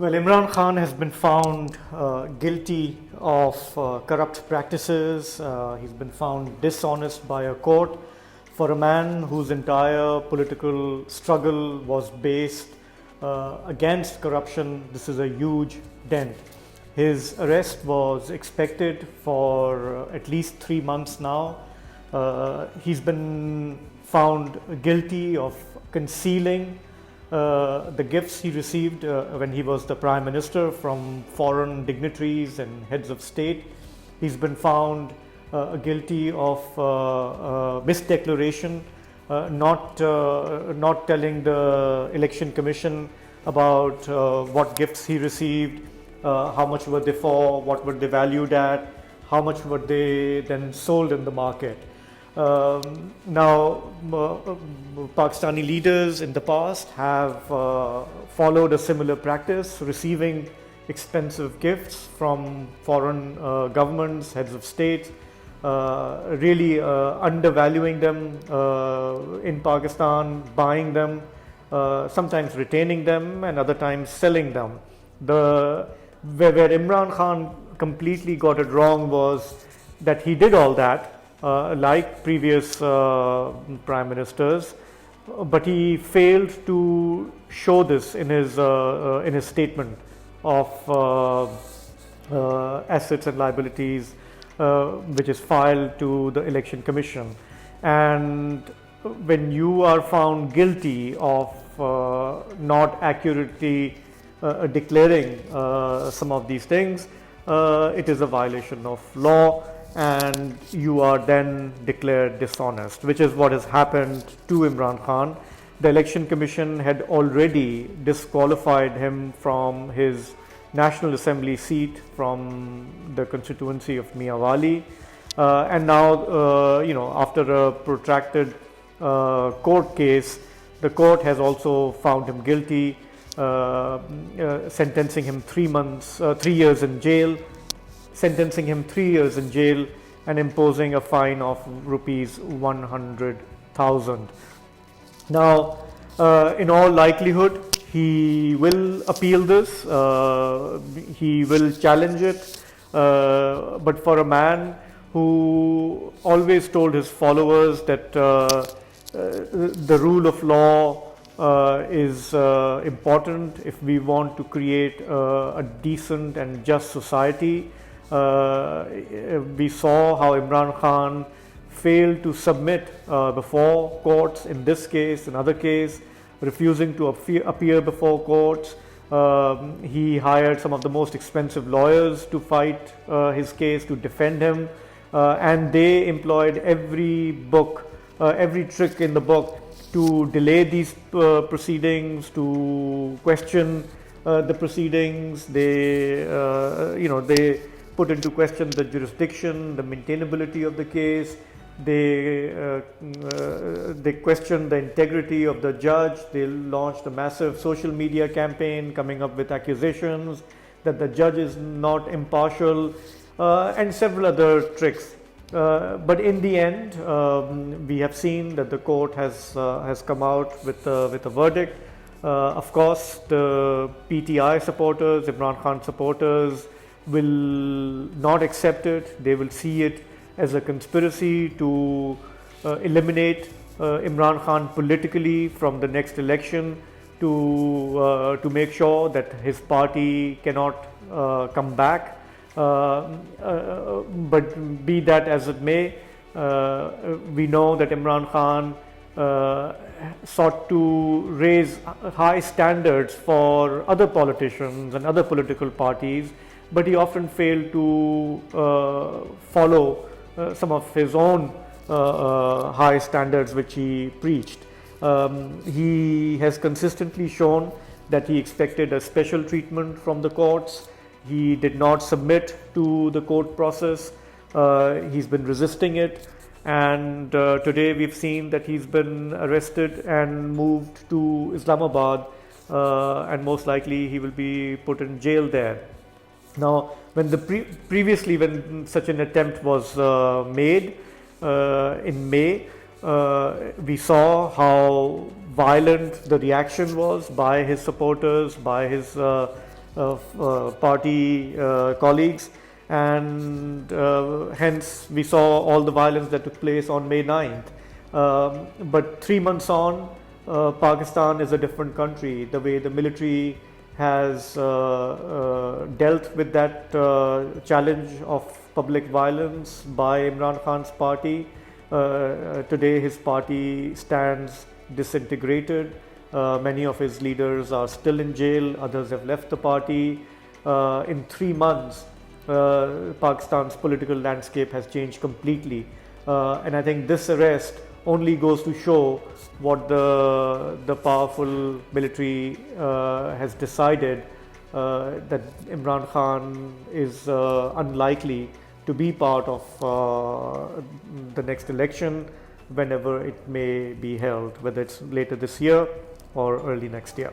Well, Imran Khan has been found guilty of corrupt practices. He's been found dishonest by a court. For a man whose entire political struggle was based against corruption, this is a huge dent. His arrest was expected for at least 3 months now. He's been found guilty of concealing the gifts he received when he was the Prime Minister from foreign dignitaries and heads of state. He's been found guilty of misdeclaration, not telling the Election Commission about what gifts he received, how much were they for, what were they valued at, how much were they then sold in the market. Now, Pakistani leaders in the past have followed a similar practice, receiving expensive gifts from foreign governments, heads of state, really undervaluing them in Pakistan, buying them, sometimes retaining them, and other times selling them. Where Imran Khan completely got it wrong was that he did all that, like previous prime ministers, but he failed to show this in his statement of assets and liabilities, which is filed to the Election Commission. And when you are found guilty of not accurately declaring some of these things, it is a violation of law, and you are then declared dishonest, which is what has happened to Imran Khan. The Election Commission had already disqualified him from his National Assembly seat from the constituency of Miawali, and now, after a protracted court case, the court has also found him guilty, sentencing him 3 years in jail, and imposing a fine of rupees 100,000. Now, in all likelihood, he will appeal this, he will challenge it, but for a man who always told his followers that the rule of law is important if we want to create a decent and just society. We saw how Imran Khan failed to submit before courts in this case, in other case, refusing to appear before courts. He hired some of the most expensive lawyers to fight his case, to defend him, and they employed every trick in the book to delay these proceedings, to question the proceedings. They put into question the jurisdiction, the maintainability of the case. They questioned the integrity of the judge. They launched a massive social media campaign coming up with accusations that the judge is not impartial, and several other tricks. But in the end, we have seen that the court has come out with a verdict. Of course, the PTI supporters, Imran Khan supporters, will not accept it. They will see it as a conspiracy to eliminate Imran Khan politically from the next election, to make sure that his party cannot come back. But be that as it may, we know that Imran Khan sought to raise high standards for other politicians and other political parties, but he often failed to follow some of his own high standards which he preached. He has consistently shown that he expected a special treatment from the courts. He did not submit to the court process. He's been resisting it, and today we've seen that he's been arrested and moved to Islamabad, and most likely he will be put in jail there. Now, when previously when such an attempt was made in May, we saw how violent the reaction was by his supporters, by his party colleagues, and hence we saw all the violence that took place on May 9th. But 3 months on, Pakistan is a different country. The way the military has dealt with that challenge of public violence by Imran Khan's party. Today his party stands disintegrated. Many of his leaders are still in jail, others have left the party. In 3 months, Pakistan's political landscape has changed completely. And I think this arrest only goes to show what the powerful military has decided, that Imran Khan is unlikely to be part of the next election, whenever it may be held, whether it's later this year or early next year.